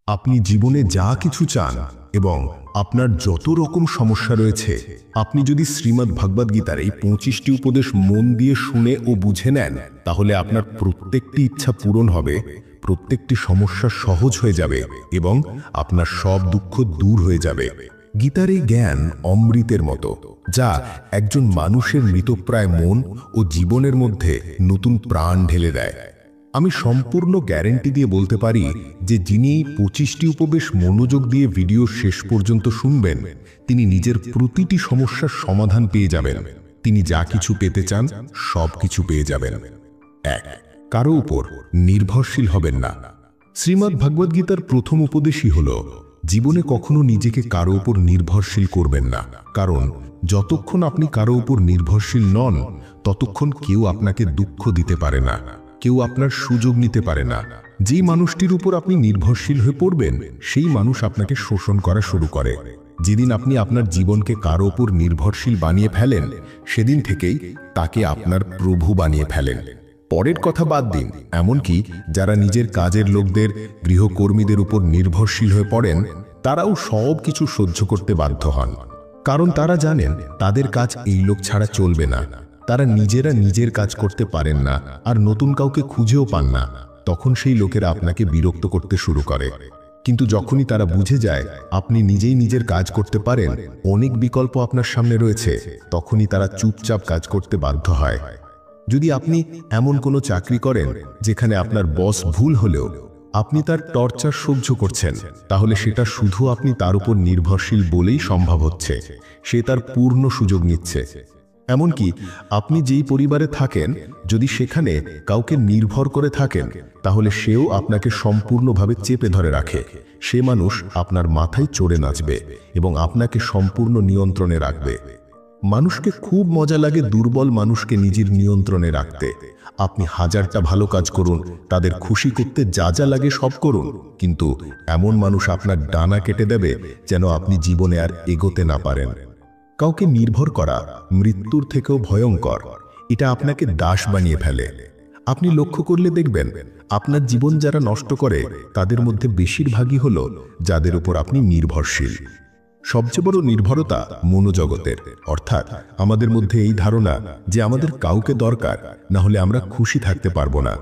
আপনি জীবনে যা কিছু চান এবং আপনার যত রকম সমস্যা রয়েছে, আপনি যদি শ্রীমদ্ ভগবদ গীতার এই 25টি উপদেশ মন দিয়ে শুনে ও বুঝে নেন, তাহলে আপনার প্রত্যেকটি ইচ্ছা পূরণ হবে, প্রত্যেকটি সমস্যা সহজ হয়ে যাবে এবং আপনার সব দুঃখ দূর হয়ে যাবে। গীতার এই জ্ঞান অমৃতের মতো, যা একজন মানুষের মৃতপ্রায় মন ও জীবনের মধ্যে নতুন প্রাণ ঢেলে দেয়। আমি সম্পূর্ণ গ্যারেন্টি দিয়ে বলতে পারি যে যিনি এই 25টি উপদেশ মনোযোগ দিয়ে ভিডিও শেষ পর্যন্ত শুনবেন, তিনি নিজের প্রতিটি সমস্যার সমাধান পেয়ে যাবেন। তিনি যা কিছু পেতে চান সব কিছু পেয়ে যাবেন। 1. কারো উপর নির্ভরশীল হবেন না। শ্রীমদ্ ভগবদ গীতার প্রথম উপদেশই হল, জীবনে কখনো নিজেকে কারো উপর নির্ভরশীল করবেন না, কারণ যতক্ষণ আপনি কারো উপর নির্ভরশীল নন, ততক্ষণ কেউ আপনাকে দুঃখ দিতে পারে না, কেউ আপনার সুযোগ নিতে পারে না। যেই মানুষটির উপর আপনি নির্ভরশীল হয়ে পড়বেন, সেই মানুষ আপনাকে শোষণ করা শুরু করে। যেদিন আপনি আপনার জীবনকে কারো উপর নির্ভরশীল বানিয়ে ফেলেন, সেদিন থেকেই তাকে আপনার প্রভু বানিয়ে ফেলেন। পরের কথা বাদ দিন, এমনকি যারা নিজের কাজের লোকদের, গৃহকর্মীদের উপর নির্ভরশীল হয়ে পড়েন, তারাও সব কিছু সহ্য করতে বাধ্য হন, কারণ তারা জানেন তাদের কাজ এই লোক ছাড়া চলবে না। তারা নিজেরা নিজের কাজ করতে পারেন না আর নতুন কাউকে খুঁজেও পান না। তখন সেই লোকেরা আপনাকে বিরক্ত করতে শুরু করে। কিন্তু যখনই তারা বুঝে যায় আপনি নিজেই নিজের কাজ করতে পারেন, অনেক বিকল্প আপনার সামনে রয়েছে, তখনই তারা চুপচাপ কাজ করতে বাধ্য হয়। যদি আপনি এমন কোনো চাকরি করেন যেখানে আপনার বস ভুল হলেও আপনি তার টর্চার সহ্য করছেন, তাহলে সেটা শুধু আপনি তার উপর নির্ভরশীল বলেই সম্ভব হচ্ছে। সে তার পূর্ণ সুযোগ নিচ্ছে। এমনকি আপনি যেই পরিবারে থাকেন, যদি সেখানে কাউকে নির্ভর করে থাকেন, তাহলে সেও আপনাকে সম্পূর্ণভাবে চেপে ধরে রাখে। সে মানুষ আপনার মাথায় চড়ে নাচবে এবং আপনাকে সম্পূর্ণ নিয়ন্ত্রণে রাখবে। মানুষকে খুব মজা লাগে দুর্বল মানুষকে নিজের নিয়ন্ত্রণে রাখতে। আপনি হাজারটা ভালো কাজ করুন, তাদের খুশি করতে যা যা লাগে সব করুন, কিন্তু এমন মানুষ আপনার ডানা কেটে দেবে যেন আপনি জীবনে আর এগোতে না পারেন। কাউকে নির্ভর করা মৃত্যুর থেকেও ভয়ঙ্কর। এটা আপনাকে দাস বানিয়ে ফেলে। আপনি লক্ষ্য করলে দেখবেন, আপনার জীবন যারা নষ্ট করে, তাদের মধ্যে বেশিরভাগই হল যাদের উপর আপনি নির্ভরশীল। সবচেয়ে বড় নির্ভরতা মনোজগতের, অর্থাৎ আমাদের মধ্যে এই ধারণা যে আমাদের কাউকে দরকার, না হলে আমরা খুশি থাকতে পারবো না।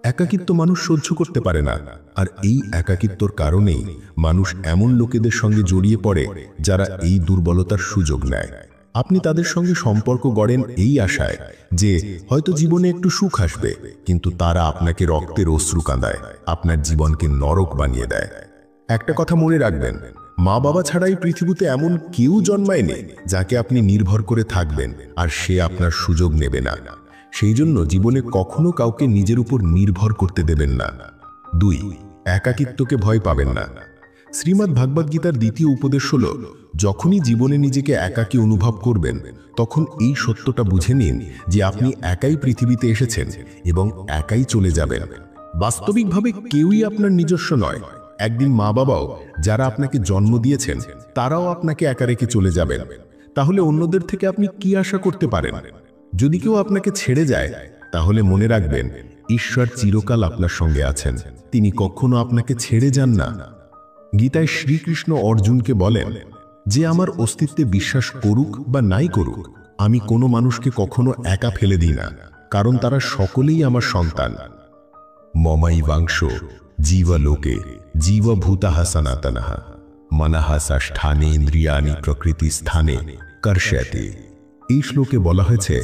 একাকিত্ব মানুষ সহ্য করতে পারে না, আর এই একাকিত্বর কারণেই মানুষ এমন লোকেদের সঙ্গে জড়িয়ে পড়ে যারা এই দুর্বলতার সুযোগ নেয়। আপনি তাদের সঙ্গে সম্পর্ক গড়েন এই আশায় যে হয়তো জীবনে একটু সুখ আসবে, কিন্তু তারা আপনাকে রক্তের অশ্রু কাঁদায়, আপনার জীবনকে নরক বানিয়ে দেয়। একটা কথা মনে রাখবেন, মা বাবা ছাড়াই পৃথিবীতে এমন কেউ জন্মায়নি যাকে আপনি নির্ভর করে থাকবেন আর সে আপনার সুযোগ নেবে না। সেই জন্য জীবনে কখনো কাউকে নিজের উপর নির্ভর করতে দেবেন না। 2. একাকিত্বকে ভয় পাবেন না। শ্রীমদ্ ভগবদ গীতার দ্বিতীয় উপদেশ হল, যখনই জীবনে নিজেকে একাকী অনুভব করবেন, তখন এই সত্যটা বুঝে নিন যে আপনি একাই পৃথিবীতে এসেছেন এবং একাই চলে যাবেন। বাস্তবিকভাবে কেউই আপনার নিজস্ব নয়। একদিন মা বাবাও, যারা আপনাকে জন্ম দিয়েছেন, তারাও আপনাকে একা রেখে চলে যাবেন। তাহলে অন্যদের থেকে আপনি কি আশা করতে পারেন? যদি কেউ আপনাকে ছেড়ে যায়, তাহলে মনে রাখবেন, ঈশ্বর চিরকাল আপনার সঙ্গে আছেন। তিনি কখনো আপনাকে ছেড়ে যান না। গীতায় শ্রীকৃষ্ণ অর্জুনকে বলেন, যে আমার অস্তিত্বে বিশ্বাস করুক বা নাই করুক, আমি কোনো মানুষকে কখনো একা ফেলে দিই না, কারণ তারা সকলেই আমার সন্তান। মমাইবাংশ জীবলোকে জীবভূতাঃ সনাতনঃ মনঃ ষষ্ঠানে ইন্দ্রিয়াণি প্রকৃতি স্থানে কর্ষয়তে। এই শ্লোকে বলা হয়েছে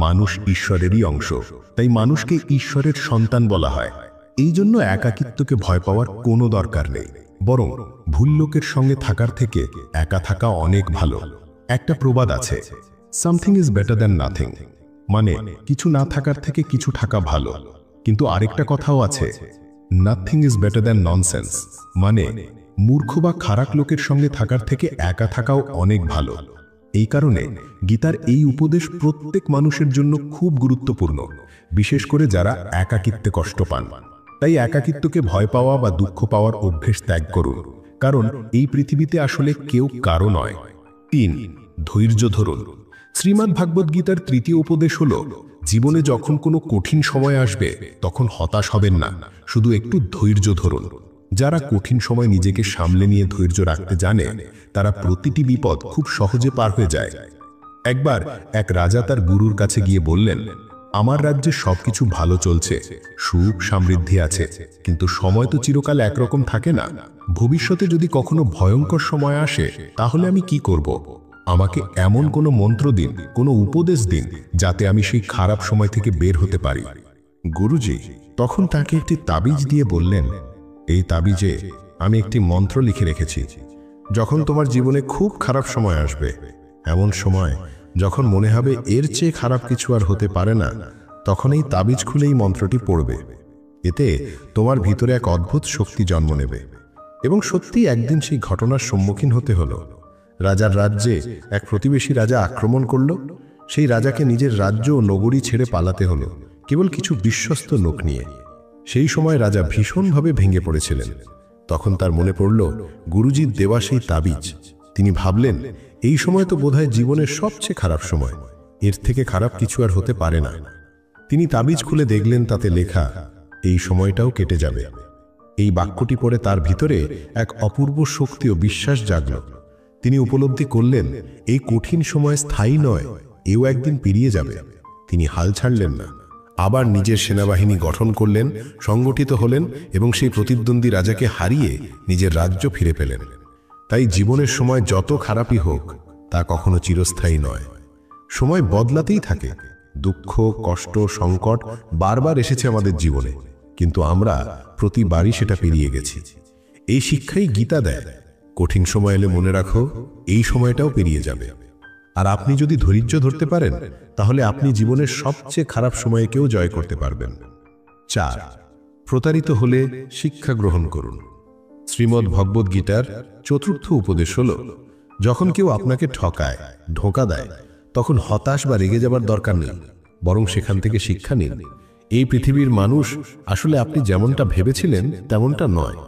মানুষ ঈশ্বরেরই অংশ, তাই মানুষকে ঈশ্বরের সন্তান বলা হয়। এই জন্য একাকিত্বকে ভয় পাওয়ার কোনো দরকার নেই, বরং ভুল লোকের সঙ্গে থাকার থেকে একা থাকা অনেক ভালো। একটা প্রবাদ আছে, something is better than nothing, মানে কিছু না থাকার থেকে কিছু থাকা ভালো। কিন্তু আরেকটা কথাও আছে, nothing is better than nonsense, মানে মূর্খ বা খারাপ লোকের সঙ্গে থাকার থেকে একা থাকাও অনেক ভালো। এই কারণে গীতার এই উপদেশ প্রত্যেক মানুষের জন্য খুব গুরুত্বপূর্ণ, বিশেষ করে যারা একাকিত্বে কষ্ট পান। তাই একাকিত্বকে ভয় পাওয়া বা দুঃখ পাওয়ার অভ্যেস ত্যাগ করুন, কারণ এই পৃথিবীতে আসলে কেউ কারো নয়। 3. ধৈর্য ধরুন। শ্রীমদ্ ভগবদ গীতার তৃতীয় উপদেশ হল, জীবনে যখন কোনো কঠিন সময় আসবে, তখন হতাশ হবেন না, শুধু একটু ধৈর্য ধরুন। যারা কঠিন সময় নিজেকে সামলে নিয়ে ধৈর্য রাখতে জানে তারা প্রতিটি বিপদ খুব সহজে পার হয়ে যায়। একবার এক রাজা তার গুরুর কাছে গিয়ে বললেন, আমার রাজ্যে সবকিছু ভালো চলছে, সুখ সমৃদ্ধি আছে, কিন্তু সময় তো চিরকাল একরকম থাকে না। ভবিষ্যতে যদি কখনো ভয়ঙ্কর সময় আসে তাহলে আমি কি করব? আমাকে এমন কোনো মন্ত্র দিন, কোনো উপদেশ দিন, যাতে আমি সেই খারাপ সময় থেকে বের হতে পারি। গুরুজি তখন তাকে একটি তাবিজ দিয়ে বললেন, এই তাবিজে আমি একটি মন্ত্র লিখে রেখেছি। যখন তোমার জীবনে খুব খারাপ সময় আসবে, এমন সময় যখন মনে হবে এর চেয়ে খারাপ কিছু আর হতে পারে না, তখন এই তাবিজ খুলে এই মন্ত্রটি পড়বে। এতে তোমার ভিতরে এক অদ্ভুত শক্তি জন্ম নেবে। এবং সত্যি একদিন সেই ঘটনার সম্মুখীন হতে হলো। রাজার রাজ্যে এক প্রতিবেশী রাজা আক্রমণ করল। সেই রাজাকে নিজের রাজ্য ও নগরী ছেড়ে পালাতে হলো, কেবল কিছু বিশ্বস্ত লোক নিয়ে। সেই সময় রাজা ভীষণভাবে ভেঙে পড়েছিলেন। তখন তার মনে পড়ল গুরুজির দেওয়া সেই তাবিজ। তিনি ভাবলেন, এই সময় তো বোধহয় জীবনের সবচেয়ে খারাপ সময়, এর থেকে খারাপ কিছু আর হতে পারে না। তিনি তাবিজ খুলে দেখলেন তাতে লেখা, এই সময়টাও কেটে যাবে। এই বাক্যটি পড়ে তার ভিতরে এক অপূর্ব শক্তি ও বিশ্বাস জাগল। তিনি উপলব্ধি করলেন এই কঠিন সময় স্থায়ী নয়, এও একদিন পেরিয়ে যাবে। তিনি হাল ছাড়লেন না, আবার নিজের সেনাবাহিনী গঠন করলেন, সংগঠিত হলেন এবং সেই প্রতিদ্বন্দ্বী রাজাকে হারিয়ে নিজের রাজ্য ফিরে পেলেন। তাই জীবনের সময় যত খারাপই হোক, তা কখনো চিরস্থায়ী নয়। সময় বদলাতেই থাকে। দুঃখ, কষ্ট, সংকট বারবার এসেছে আমাদের জীবনে, কিন্তু আমরা প্রতিবারই সেটা পেরিয়ে গেছি। এই শিক্ষাই গীতা দেয়, কঠিন সময় এলে মনে রাখো এই সময়টাও পেরিয়ে যাবে। আর আপনি যদি ধৈর্য ধরতে পারেন, তাহলে আপনি জীবনের সবচেয়ে খারাপ সময়কেও জয় করতে পারবেন। 4. প্রতারিত হলে শিক্ষা গ্রহণ করুন। শ্রীমদ্ ভগবদ গীতার 4র্থ উপদেশ হল, যখন কেউ আপনাকে ঠকায়, ধোঁকা দেয়, তখন হতাশ বা রেগে যাবার দরকার নেই, বরং সেখান থেকে শিক্ষা নিন। এই পৃথিবীর মানুষ আসলে আপনি যেমনটা ভেবেছিলেন তেমনটা নয়।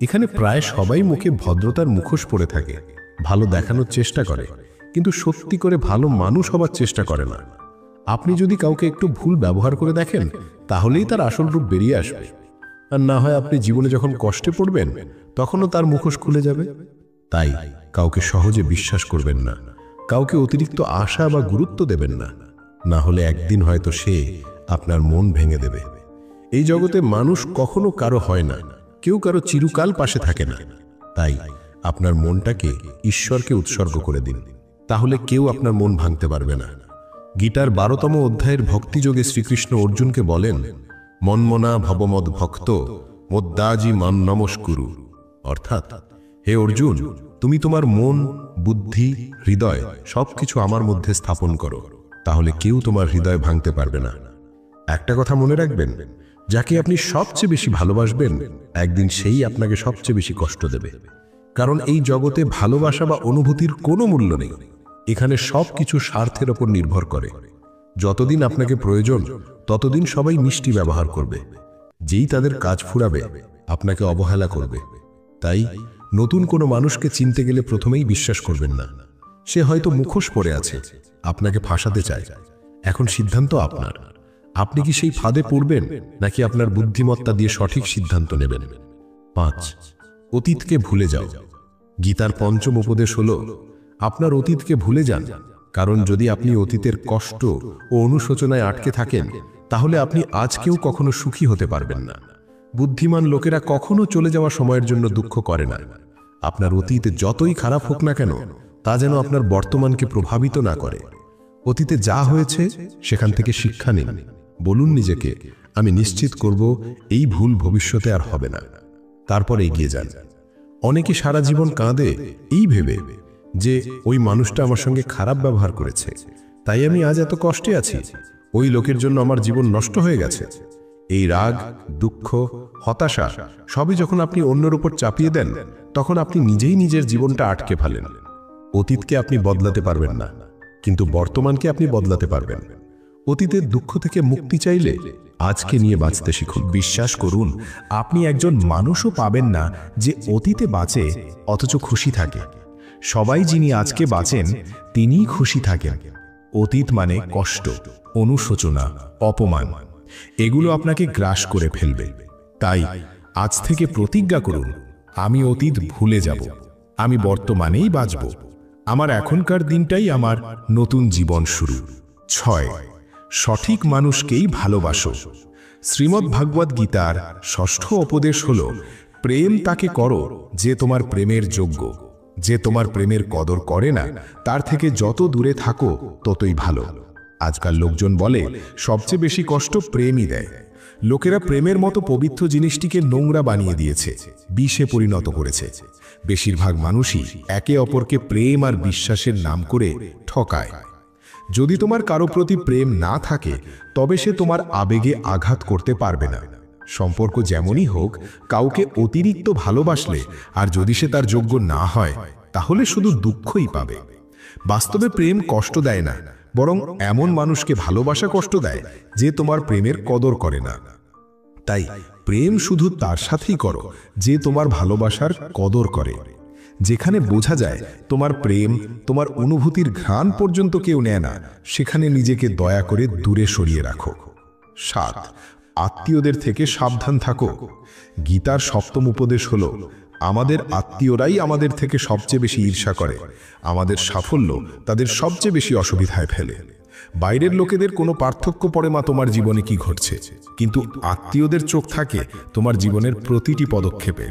এখানে প্রায় সবাই মুখে ভদ্রতার মুখোশ পরে থাকে, ভালো দেখানোর চেষ্টা করে, কিন্তু সত্যি করে ভালো মানুষ হবার চেষ্টা করে না। আপনি যদি কাউকে একটু ভুল ব্যবহার করে দেখেন, তাহলেই তার আসল রূপ বেরিয়ে আসবে। আর না হয় আপনি জীবনে যখন কষ্টে পড়বেন, তখনও তার মুখোশ খুলে যাবে। তাই কাউকে সহজে বিশ্বাস করবেন না, কাউকে অতিরিক্ত আশা বা গুরুত্ব দেবেন না, না হলে একদিন হয়তো সে আপনার মন ভেঙে দেবে। এই জগতে মানুষ কখনো কারো হয় না, কেউ কারো চিরকাল পাশে থাকে না। তাই আপনার মনটাকে ঈশ্বরকে উৎসর্গ করে দিন, তাহলে কেউ আপনার মন ভাঙতে পারবে না। গীতার 12তম অধ্যায়ের ভক্তিযোগে শ্রীকৃষ্ণ অর্জুনকে বলেন, মন্মনা ভবমদ ভক্ত মদ্দাজি মান নমস্কুরু। অর্থাৎ, হে অর্জুন, তুমি তোমার মন, বুদ্ধি, হৃদয় সবকিছু আমার মধ্যে স্থাপন করো, তাহলে কেউ তোমার হৃদয় ভাঙতে পারবে না। একটা কথা মনে রাখবেন, যাকে আপনি সবচেয়ে বেশি ভালোবাসবেন, একদিন সেই আপনাকে সবচেয়ে বেশি কষ্ট দেবে। কারণ এই জগতে ভালোবাসা বা অনুভূতির কোনো মূল্য নেই। এখানে সবকিছু স্বার্থের ওপর নির্ভর করে। যতদিন আপনাকে প্রয়োজন, ততদিন সবাই মিষ্টি ব্যবহার করবে। যেই তাদের কাজ ফুরাবে, আপনাকে অবহেলা করবে। তাই নতুন কোনো মানুষকে চিনতে গেলে প্রথমেই বিশ্বাস করবেন না। সে হয়তো মুখোশ পরে আছে, আপনাকে ফাঁসাতে চায়। এখন সিদ্ধান্ত আপনার। আপনি কি সেই ফাঁদে পড়বেন, নাকি আপনার বুদ্ধিমত্তা দিয়ে সঠিক সিদ্ধান্ত নেবেন? 5. অতীতকে ভুলে যাও। গীতার 5ম উপদেশ হল, আপনার অতীতকে ভুলে যান। কারণ যদি আপনি অতীতের কষ্ট ও অনুশোচনায় আটকে থাকেন, তাহলে আপনি আজকেও কখনো সুখী হতে পারবেন না। বুদ্ধিমান লোকেরা কখনো চলে যাওয়া সময়ের জন্য দুঃখ করে না। আপনার অতীত যতই খারাপ হোক না কেন, তা যেন আপনার বর্তমানকে প্রভাবিত না করে। অতীতে যা হয়েছে সেখান থেকে শিক্ষা নিন। বলুন নিজেকে, আমি নিশ্চিত করব এই ভুল ভবিষ্যতে আর হবে না। তারপর এগিয়ে যান। অনেকে সারা জীবন কাঁদে এই ভেবে যে ওই মানুষটা আমার সঙ্গে খারাপ ব্যবহার করেছে, তাই আমি আজ এত কষ্টে আছি। ওই লোকের জন্য আমার জীবন নষ্ট হয়ে গেছে। এই রাগ, দুঃখ, হতাশা সবই যখন আপনি অন্যের উপর চাপিয়ে দেন, তখন আপনি নিজেই নিজের জীবনটা আটকে ফেলেন। অতীতকে আপনি বদলাতে পারবেন না, কিন্তু বর্তমানকে আপনি বদলাতে পারবেন। অতীতের দুঃখ থেকে মুক্তি চাইলে আজকে নিয়ে বাঁচতে শিখুন। বিশ্বাস করুন, আপনি একজন মানুষও পাবেন না যে অতীতে বাঁচে অথচ খুশি থাকে। সবাই যিনি আজকে বাঁচেন, তিনিই খুশি থাকেন। অতীত মানে কষ্ট, অনুশোচনা, অপমান, এগুলো আপনাকে গ্রাস করে ফেলবে। তাই আজ থেকে প্রতিজ্ঞা করুন, আমি অতীত ভুলে যাব, আমি বর্তমানেই বাঁচব, আমার এখনকার দিনটাই আমার নতুন জীবন শুরু। 6. সঠিক মানুষকেই ভালোবাসো। শ্রীমদ্ ভাগবত গীতার 6ষ্ঠ উপদেশ হল, প্রেম তাকে করো যে তোমার প্রেমের যোগ্য। যে তোমার প্রেমের কদর করে না, তার থেকে যত দূরে থাকো ততই ভালো। আজকাল লোকজন বলে সবচেয়ে বেশি কষ্ট প্রেমই দেয়। লোকেরা প্রেমের মতো পবিত্র জিনিসটিকে নোংরা বানিয়ে দিয়েছে, বিষে পরিণত করেছে। বেশিরভাগ মানুষই একে অপরকে প্রেম আর বিশ্বাসের নাম করে ঠকায়। যদি তোমার কারো প্রতি প্রেম না থাকে, তবে সে তোমার আবেগে আঘাত করতে পারবে না। সম্পর্ক যেমনই হোক, কাউকে অতিরিক্ত ভালোবাসলে আর যদি সে তার যোগ্য না হয়, তাহলে শুধু দুঃখই পাবে। বাস্তবে প্রেম কষ্ট দেয় না, বরং এমন মানুষকে ভালোবাসা কষ্ট দেয় যে তোমার প্রেমের কদর করে না। তাই প্রেম শুধু তার সাথেই করো যে তোমার ভালোবাসার কদর করে। যেখানে বোঝা যায় তোমার প্রেম, তোমার অনুভূতির ঘ্রাণ পর্যন্ত কেউ নেয় না, সেখানে নিজেকে দয়া করে দূরে সরিয়ে রাখো। 7. আত্মীয়দের থেকে সাবধান থাকো। গীতার 7ম উপদেশ হল, আমাদের আত্মীয়রাই আমাদের থেকে সবচেয়ে বেশি ঈর্ষা করে, আমাদের সাফল্য তাদের সবচেয়ে বেশি অসুবিধায় ফেলে। বাইরের লোকেদের কোনো পার্থক্য পড়ে না তোমার জীবনে কি ঘটছে, কিন্তু আত্মীয়দের চোখ থাকে তোমার জীবনের প্রতিটি পদক্ষেপে।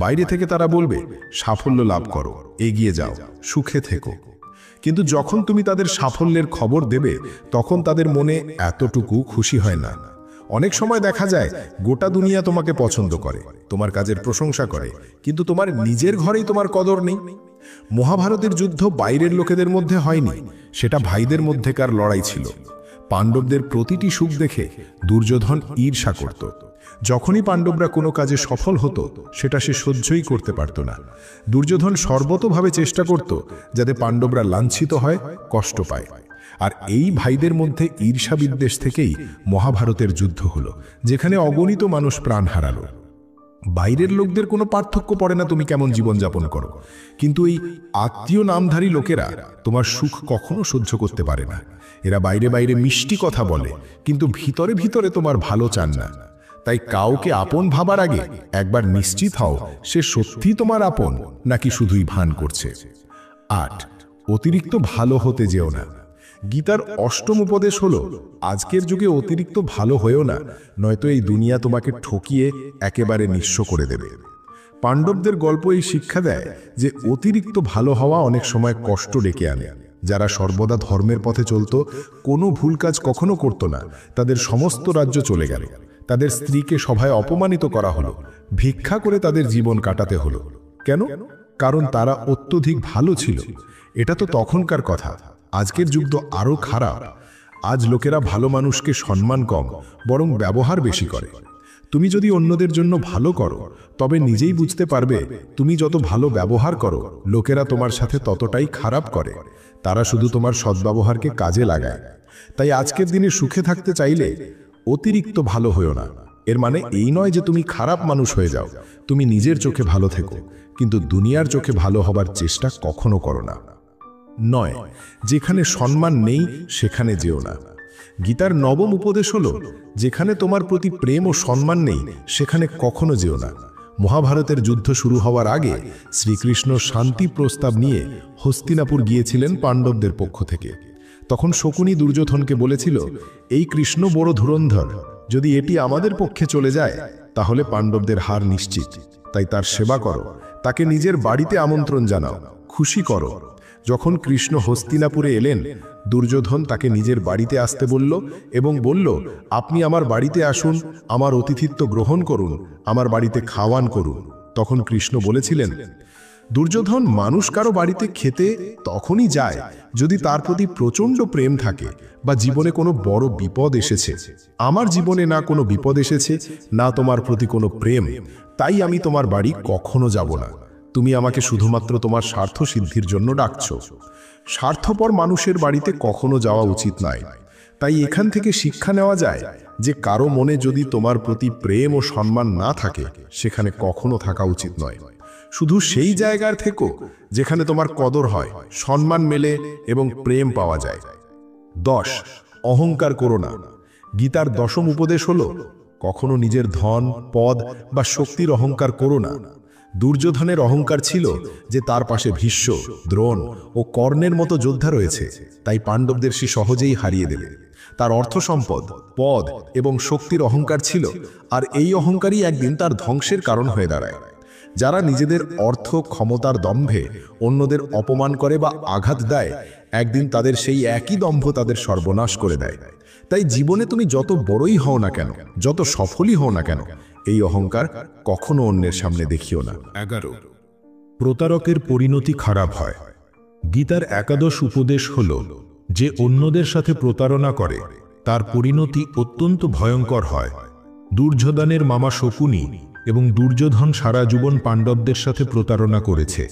বাইরে থেকে তারা বলবে সাফল্য লাভ করো, এগিয়ে যাও, সুখে থেকো। কিন্তু যখন তুমি তাদের সাফল্যের খবর দেবে, তখন তাদের মনে এতটুকু খুশি হয় না। অনেক সময় দেখা যায় গোটা দুনিয়া তোমাকে পছন্দ করে, তোমার কাজের প্রশংসা করে, কিন্তু তোমার নিজের ঘরেই তোমার কদর নেই। মহাভারতের যুদ্ধ বাইরের লোকেদের মধ্যে হয়নি, সেটা ভাইদের মধ্যেকার লড়াই ছিল। পাণ্ডবদের প্রতিটি সুখ দেখে দুর্যোধন ঈর্ষা করত। যখনই পাণ্ডবরা কোনো কাজে সফল হতো, সেটা সে সহ্যই করতে পারত না। দুর্যোধন সর্বতোভাবে চেষ্টা করত যাতে পাণ্ডবরা লাঞ্ছিত হয়, কষ্ট পায়। আর এই ভাইদের মধ্যে ঈর্ষা বিদ্বেষ থেকেই মহাভারতের যুদ্ধ হলো, যেখানে অগণিত মানুষ প্রাণ হারালো। বাইরের লোকদের কোনো পার্থক্য পড়ে না তুমি কেমন জীবনযাপন করো, কিন্তু এই আত্মীয় নামধারী লোকেরা তোমার সুখ কখনো সহ্য করতে পারে না। এরা বাইরে বাইরে মিষ্টি কথা বলে, কিন্তু ভিতরে ভিতরে তোমার ভালো চান না। তাই কাউকে আপন ভাবার আগে একবার নিশ্চিত হও সে সত্যি তোমার আপন নাকি শুধুই ভান করছে। 8. অতিরিক্ত ভালো হতে যেও না। গীতার 8ম উপদেশ হলো, আজকের যুগে অতিরিক্ত ভালো হয়েও না, নয়তো এই দুনিয়া তোমাকে ঠকিয়ে একেবারে নিঃস্ব করে দেবে। পাণ্ডবদের গল্প এই শিক্ষা দেয় যে অতিরিক্ত ভালো হওয়া অনেক সময় কষ্ট ডেকে আনে। যারা সর্বদা ধর্মের পথে চলত, কোনো ভুল কাজ কখনো করত না, তাদের সমস্ত রাজ্য চলে গেল। তাদের স্ত্রীকে সভায় অপমানিত করা হলো, ভিক্ষা করে তাদের জীবন কাটাতে হলো। কেন? কারণ তারা অত্যধিক ভালো ছিল। এটা তো তখনকার কথা, আজকের যুগ তো আরো খারাপ। আজ লোকেরা ভালো মানুষকে সম্মান কম, বরং ব্যবহার বেশি করে। তুমি যদি অন্যদের জন্য ভালো করো, তবে নিজেই বুঝতে পারবে তুমি যত ভালো ব্যবহার করো, লোকেরা তোমার সাথে ততটাই খারাপ করে। তারা শুধু তোমার সদ্ব্যবহারকে কাজে লাগায়। তাই আজকের দিনে সুখে থাকতে চাইলে অতিরিক্ত ভালো হয়েও না। এর মানে এই নয় যে তুমি খারাপ মানুষ হয়ে যাও। তুমি নিজের চোখে ভালো থেকো, কিন্তু দুনিয়ার চোখে ভালো হবার চেষ্টা কখনো করো না। 9. যেখানে সম্মান নেই সেখানে যেও না। গীতার 9ম উপদেশ হলো, যেখানে তোমার প্রতি প্রেম ও সম্মান নেই সেখানে কখনো যেও না। মহাভারতের যুদ্ধ শুরু হওয়ার আগে শ্রীকৃষ্ণ শান্তি প্রস্তাব নিয়ে হস্তিনাপুর গিয়েছিলেন পাণ্ডবদের পক্ষ থেকে। তখন শকুনি দুর্যোধনকে বলেছিল, এই কৃষ্ণ বড় ধুরন্ধর, যদি এটি আমাদের পক্ষে চলে যায় তাহলে পাণ্ডবদের হার নিশ্চিত। তাই তার সেবা করো, তাকে নিজের বাড়িতে আমন্ত্রণ জানাও, খুশি করো। যখন কৃষ্ণ হস্তিনাপুরে এলেন, দুর্যোধন তাকে নিজের বাড়িতে আসতে বলল এবং বলল, আপনি আমার বাড়িতে আসুন, আমার অতিথিত্ব গ্রহণ করুন, আমার বাড়িতে খাওয়ান করুন। তখন কৃষ্ণ বলেছিলেন, দুর্যোধন, মানুষ কারো বাড়িতে খেতে তখনই যায় যদি তার প্রতি প্রচণ্ড প্রেম থাকে বা জীবনে কোনো বড় বিপদ এসেছে। আমার জীবনে না কোনো বিপদ এসেছে, না তোমার প্রতি কোনো প্রেম, তাই আমি তোমার বাড়ি কখনো যাব না। তুমি আমাকে শুধুমাত্র তোমার স্বার্থ সিদ্ধির জন্য ডাকছো। স্বার্থপর মানুষের বাড়িতে কখনো যাওয়া উচিত নয়। তাই এখান থেকে শিক্ষা নেওয়া যায় যে কারো মনে যদি তোমার প্রতি প্রেম ও সম্মান না থাকে, সেখানে কখনো থাকা উচিত নয়। শুধু সেই জায়গার থেকো যেখানে তোমার কদর হয়, সম্মান মেলে এবং প্রেম পাওয়া যায়। 10. অহংকার করো না। গীতার 10ম উপদেশ হলো, কখনো নিজের ধন, পদ বা শক্তির অহংকার করো না। দুর্যোধনের অহংকার ছিল যে তার পাশে ভীষ্ম, দ্রোণ ও কর্ণের মতো যোদ্ধা রয়েছে, তাই পাণ্ডবদের সে সহজেই হারিয়ে দেবে। তার অর্থ সম্পদ, পদ এবং শক্তির অহংকার ছিল, আর এই অহংকারই একদিন তার ধ্বংসের কারণ হয়ে দাঁড়ায়। যারা নিজেদের অর্থ, ক্ষমতার দম্ভে অন্যদের অপমান করে বা আঘাত দেয়, একদিন তাদের সেই একই দম্ভ তাদের সর্বনাশ করে দেয়। তাই জীবনে তুমি যত বড়ই হও না কেন, যত সফলই হও না কেন, এই অহংকার কখনো অন্যের সামনে দেখিও না। 11 প্রতারকের পরিণতি খারাপ হয়। গীতার একাদশ উপদেশ হল, যে অন্যদের সাথে প্রতারণা করে তার পরিণতি অত্যন্ত ভয়ঙ্কর হয়। দুর্যোধনের মামা শকুনি এবং দুর্যোধন সারা জীবন পাণ্ডবদের সাথে প্রতারণা করেছে,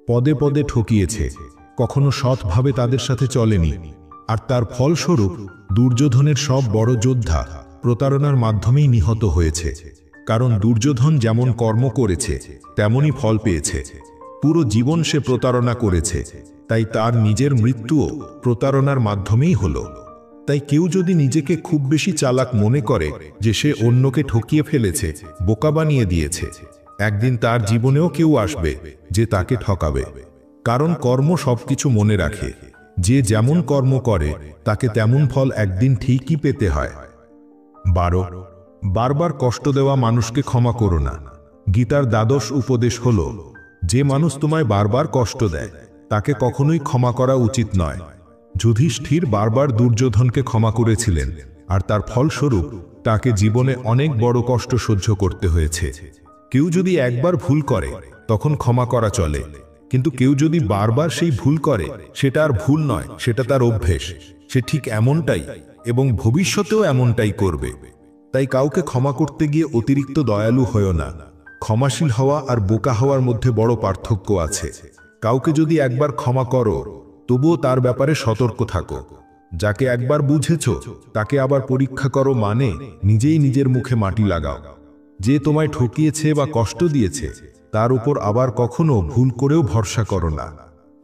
পদে পদে ঠকিয়েছে, কখনো সৎভাবে তাদের সাথে চলেনি। আর তার ফলস্বরূপ দুর্যোধনের সব বড় যোদ্ধা প্রতারণার মাধ্যমেই নিহত হয়েছে। কারণ দুর্যোধন যেমন কর্ম করেছে তেমনই ফল পেয়েছে। পুরো জীবন সে প্রতারণা করেছে, তাই তার নিজের মৃত্যুও প্রতারণার মাধ্যমেই হলো। তাই কেউ যদি নিজেকে খুব বেশি চালাক মনে করে যে সে অন্যকে ঠকিয়ে ফেলেছে, বোকা বানিয়ে দিয়েছে, একদিন তার জীবনেও কেউ আসবে যে তাকে ঠকাবে। কারণ কর্ম সবকিছু মনে রাখে, যে যেমন কর্ম করে তাকে তেমন ফল একদিন ঠিকই পেতে হয়। 12 বারবার কষ্ট দেওয়া মানুষকে ক্ষমা করো না। গীতার দ্বাদশ উপদেশ হল, যে মানুষ তোমায় বারবার কষ্ট দেয় তাকে কখনোই ক্ষমা করা উচিত নয়। যুধিষ্ঠির বারবার দুর্যোধনকে ক্ষমা করেছিলেন, আর তার ফলস্বরূপ তাকে জীবনে অনেক বড় কষ্ট সহ্য করতে হয়েছে। কেউ যদি একবার ভুল করে তখন ক্ষমা করা চলে, কিন্তু কেউ যদি বারবার সেই ভুল করে, সেটা আর ভুল নয়, সেটা তার অভ্যেস। সে ঠিক এমনটাই এবং ভবিষ্যতেও এমনটাই করবে। তাই কাউকে ক্ষমা করতে গিয়ে অতিরিক্ত দয়ালু হয়ো না। ক্ষমাশীল হওয়া আর বোকা হওয়ার মধ্যে বড় পার্থক্য আছে। কাউকে যদি একবার ক্ষমা করো, তবুও তার ব্যাপারে সতর্ক থাকো। যাকে একবার বুঝেছ তাকে আবার পরীক্ষা করো, মানে নিজেই নিজের মুখে মাটি লাগাও। যে তোমায় ঠকিয়েছে বা কষ্ট দিয়েছে তার উপর আবার কখনো ভুল করেও ভরসা করো না।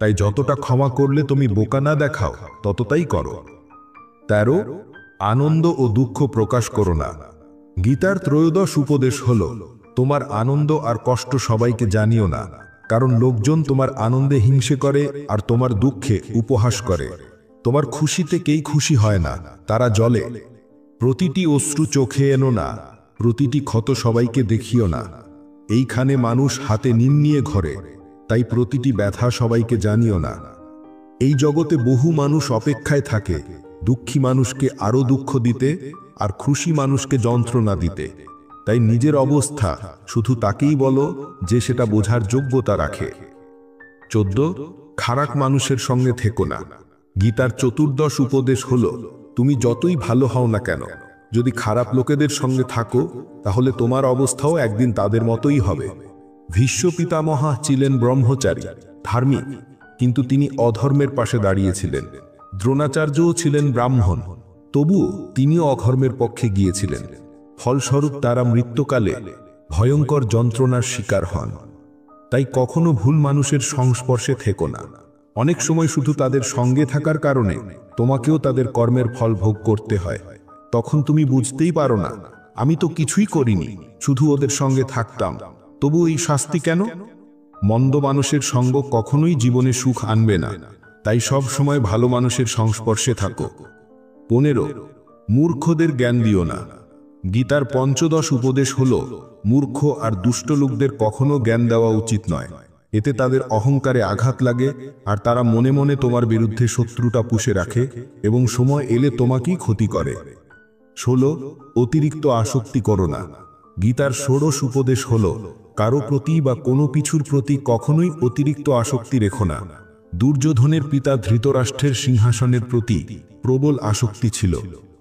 তাই যতটা ক্ষমা করলে তুমি বোকা না দেখাও, ততটাই করো। 13 আনন্দ ও দুঃখ প্রকাশ করো না। গীতার ত্রয়োদশ উপদেশ হল, তোমার আনন্দ আর কষ্ট সবাইকে জানিও না, কারণ লোকজন তোমার আনন্দে হিংসে করে আর তোমার দুঃখে উপহাস করে। তোমার খুশিতে কেই খুশি হয় না, তারা জ্বলে। প্রতিটি অশ্রু চোখে এনো না, প্রতিটি ক্ষত সবাইকে দেখিও না। এইখানে মানুষ হাতে নিন নিয়ে ঘরে, তাই প্রতিটি ব্যথা সবাইকে জানিও না। এই জগতে বহু মানুষ অপেক্ষায় থাকে, দুঃখী মানুষকে আরো দুঃখ দিতে আর খুশি মানুষকে যন্ত্রণা দিতে। তাই নিজের অবস্থা শুধু তাকেই বলো যে সেটা বোঝার যোগ্যতা রাখে। 14 খারাপ মানুষের সঙ্গে থেকো না। গীতার চতুর্দশ উপদেশ হল, তুমি যতই ভালো হও না কেন, যদি খারাপ লোকেদের সঙ্গে থাকো তাহলে তোমার অবস্থাও একদিন তাদের মতোই হবে। ভীষ্ম পিতামহ ছিলেন ব্রহ্মচারী, ধার্মিক, কিন্তু তিনি অধর্মের পাশে দাঁড়িয়েছিলেন। দ্রোণাচার্যও ছিলেন ব্রাহ্মণ, তবুও তিনিও অধর্মের পক্ষে গিয়েছিলেন। ফলস্বরূপ তারা মৃত্যুকালে ভয়ঙ্কর যন্ত্রণার শিকার হন। তাই কখনো ভুল মানুষের সংস্পর্শে থেকো না। অনেক সময় শুধু তাদের সঙ্গে থাকার কারণে তোমাকেও তাদের কর্মের ফল ভোগ করতে হয়। তখন তুমি বুঝতেই পারো না, আমি তো কিছুই করিনি, শুধু ওদের সঙ্গে থাকতাম, তবু এই শাস্তি কেন? মন্দ মানুষের সঙ্গ কখনোই জীবনে সুখ আনবে না, তাই সব সময় ভালো মানুষের সংস্পর্শে থাকো। 15 মূর্খদের জ্ঞান দিও না। গীতার পঞ্চদশ উপদেশ হল, মূর্খ আর দুষ্ট লোকদের কখনো জ্ঞান দেওয়া উচিত নয়। এতে তাদের অহংকারে আঘাত লাগে আর তারা মনে মনে তোমার বিরুদ্ধে শত্রুতা পুষে রাখে এবং সময় এলে তোমাকেই ক্ষতি করে। 16 অতিরিক্ত আসক্তি করো না। গীতার ষোড়শ উপদেশ হল, কারো প্রতি বা কোনো কিছুর প্রতি কখনোই অতিরিক্ত আসক্তি রেখো না। দুর্যোধনের পিতা ধৃতরাষ্ট্রের সিংহাসনের প্রতি প্রবল আসক্তি ছিল।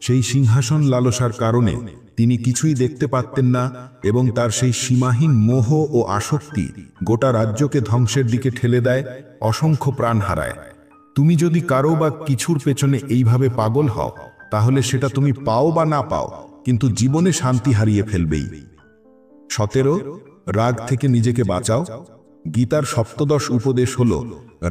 সেই সিংহাসন লালসার কারণে তিনি কিছুই দেখতে পারতেন না এবং তার সেই সীমাহীন মোহ ও আসক্তি গোটা রাজ্যকে ধ্বংসের দিকে ঠেলে দেয়, অসংখ্য প্রাণ হারায়। তুমি যদি কারো বা কিছুর পেছনে এইভাবে পাগল হও, তাহলে সেটা তুমি পাও বা না পাও, কিন্তু জীবনে শান্তি হারিয়ে ফেলবেই। 17 রাগ থেকে নিজেকে বাঁচাও। গীতার সপ্তদশ উপদেশ হল,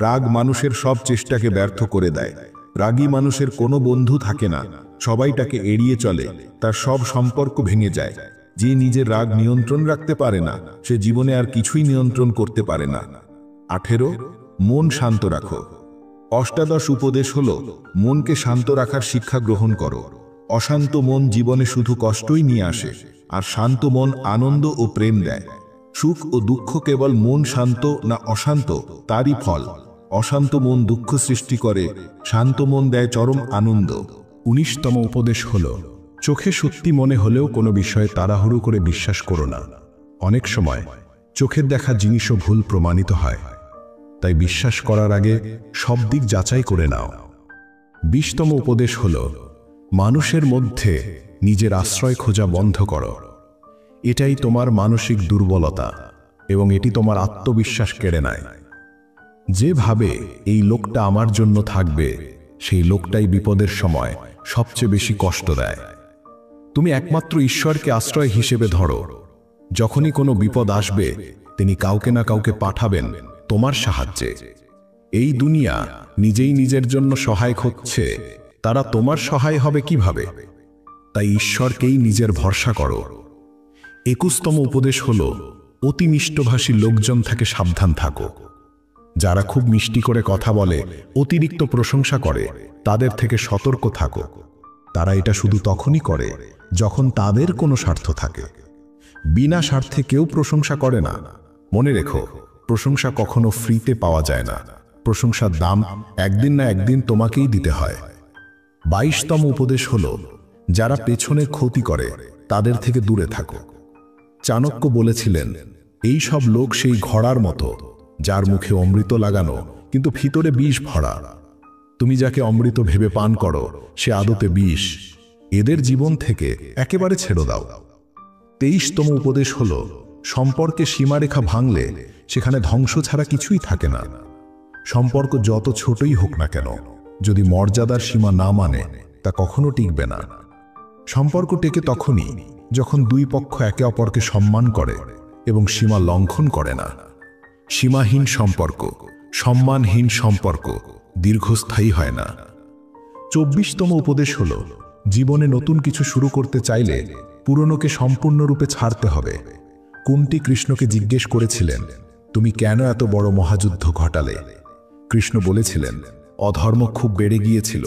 রাগ মানুষের সব চেষ্টাকে ব্যর্থ করে দেয়। রাগী মানুষের কোনো বন্ধু থাকে না, সবাই তাকে এড়িয়ে চলে, তার সব সম্পর্ক ভেঙে যায়। যে নিজের রাগ নিয়ন্ত্রণ রাখতে পারে না, সে জীবনে আর কিছুই নিয়ন্ত্রণ করতে পারে না। 18 মন শান্ত রাখো। অষ্টাদশ উপদেশ হল মনকে শান্ত রাখার শিক্ষা গ্রহণ করো। অশান্ত মন জীবনে শুধু কষ্টই নিয়ে আসে, আর শান্ত মন আনন্দ ও প্রেম দেয়। সুখ ও দুঃখ কেবল মন শান্ত না অশান্ত তারই ফল। অশান্ত মন দুঃখ সৃষ্টি করে, শান্ত মন দেয় চরম আনন্দ। 19তম উপদেশ হল চোখে সত্যি মনে হলেও কোনো বিষয়ে তাড়াহুড়ো করে বিশ্বাস করো না। অনেক সময় চোখের দেখা জিনিসও ভুল প্রমাণিত হয়, তাই বিশ্বাস করার আগে সব দিক যাচাই করে নাও। 20তম উপদেশ হল মানুষের মধ্যে নিজের আশ্রয় খোঁজা বন্ধ করো। এটাই তোমার মানসিক দুর্বলতা এবং এটি তোমার আত্মবিশ্বাস কেড়ে নেয়। যেভাবে এই লোকটা আমার জন্য থাকবে, সেই লোকটাই বিপদের সময় সবচেয়ে বেশি কষ্ট দেয়। তুমি একমাত্র ঈশ্বরকে আশ্রয় হিসেবে ধরো। যখনই কোনো বিপদ আসবে, তিনি কাউকে না কাউকে পাঠাবেন তোমার সাহায্যে। এই দুনিয়া নিজেই নিজের জন্য সহায়ক হচ্ছে, তারা তোমার সহায় হবে কিভাবে? তাই ঈশ্বরকেই নিজের ভরসা করো। 21তম উপদেশ হল অতি মিষ্টভাষী লোকজন থেকে সাবধান থাকো। যারা খুব মিষ্টি করে কথা বলে, অতিরিক্ত প্রশংসা করে, তাদের থেকে সতর্ক থাকো। তারা এটা শুধু তখনই করে যখন তাদের কোনো স্বার্থ থাকে। বিনা স্বার্থে কেউ প্রশংসা করে না। মনে রেখো, প্রশংসা কখনো ফ্রিতে পাওয়া যায় না। প্রশংসার দাম একদিন না একদিন তোমাকেই দিতে হয়। 22তম উপদেশ হল যারা পেছনে ক্ষতি করে তাদের থেকে দূরে থাকো। চাণক্য বলেছিলেন, এই সব লোক সেই ঘোড়ার মতো যার মুখে অমৃত লাগানো কিন্তু ভিতরে বিষ ভরা। তুমি যাকে অমৃত ভেবে পান করো, সে আদতে বিষ। এদের জীবন থেকে একেবারে ছেড়ে দাও। 23তম উপদেশ হল সম্পর্কে সীমারেখা ভাঙলে সেখানে ধ্বংস ছাড়া কিছুই থাকে না। সম্পর্ক যত ছোটই হোক না কেন, যদি মর্যাদার সীমা না মানে, তা কখনো টিকবে না। সম্পর্ক টেকে তখনই যখন দুই পক্ষ একে অপরকে সম্মান করে এবং সীমা লঙ্ঘন করে না। সীমাহীন সম্পর্ক, সম্মানহীন সম্পর্ক দীর্ঘস্থায়ী হয় না। 24তম উপদেশ হল জীবনে নতুন কিছু শুরু করতে চাইলে পুরনোকে সম্পূর্ণরূপে ছাড়তে হবে। কুন্তি কৃষ্ণকে জিজ্ঞেস করেছিলেন, তুমি কেন এত বড় মহাযুদ্ধ ঘটালে? কৃষ্ণ বলেছিলেন, অধর্ম খুব বেড়ে গিয়েছিল,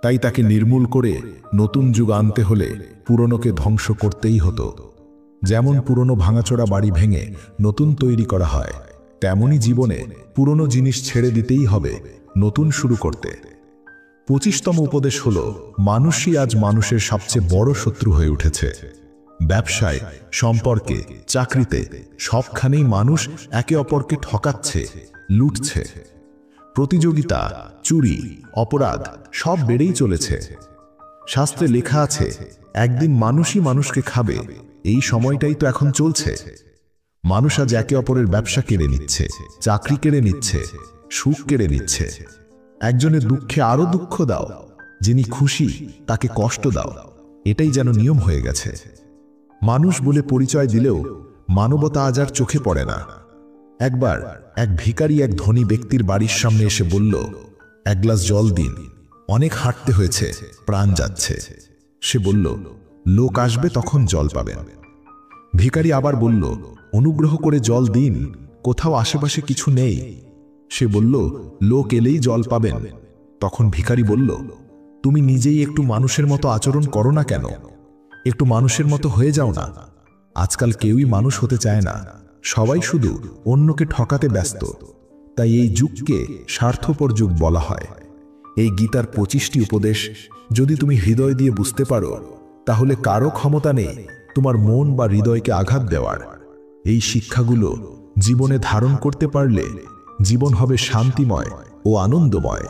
তাই তাকে নির্মূল করে নতুন যুগ আনতে হলে পুরনোকে ধ্বংস করতেই হতো। যেমন পুরনো ভাঙাচোরা বাড়ি ভেঙে নতুন তৈরি করা হয়, তেমনি জীবনে পুরনো জিনিস ছেড়ে দিতেই হবে নতুন শুরু করতে। 25তম উপদেশ হল মানুষই আজ মানুষের সবচেয়ে বড় শত্রু হয়ে উঠেছে। ব্যবসায়, সম্পর্কে, চাকরিতে সবখানেই মানুষ একে অপরকে ঠকাচ্ছে, লুটছে। প্রতিযোগিতা, চুরি, অপরাধ সব বেড়েই চলেছে। শাস্ত্রে লেখা আছে, একদিন মানুষই মানুষকে খাবে। এই সময়টাই তো এখন চলছে। মানুষ আজ একে অপরের ব্যবসা কেড়ে নিচ্ছে, চাকরি কেড়ে নিচ্ছে, সুখ কেড়ে নিচ্ছে। একজনের দুঃখে আরো দুঃখ দাও, যিনি খুশি তাকে কষ্ট দাও। এটাই যেন নিয়ম হয়ে গেছে। মানুষ বলে পরিচয় দিলেও মানবতা আজ আর চোখে পড়ে না। একবার এক ভিখারি এক ধনী ব্যক্তির বাড়ির সামনে এসে বলল, এক গ্লাস জল দিন, অনেক হাঁটতে হয়েছে, প্রাণ যাচ্ছে। সে বলল, লোক আসবে তখন জল পাবেন। ভিখারি আবার বলল, অনুগ্রহ করে জল দিন, কোথাও আশেপাশে কিছু নেই। সে বলল, লোক এলেই জল পাবেন। তখন ভিখারি বলল, তুমি নিজেই একটু মানুষের মতো আচরণ করো না কেন? একটু মানুষের মতো হয়ে যাও না। আজকাল কেউই মানুষ হতে চায় না, সবাই শুধু অন্যকে ঠকাতে ব্যস্ত। তাই এই যুগকে স্বার্থপর যুগ বলা হয়। এই গীতার 25টি উপদেশ যদি তুমি হৃদয় দিয়ে বুঝতে পারো, তাহলে কারো ক্ষমতা নেই তোমার মন বা হৃদয়কে আঘাত দেওয়ার। এই শিক্ষাগুলো জীবনে ধারণ করতে পারলে জীবন হবে শান্তিময় ও আনন্দময়।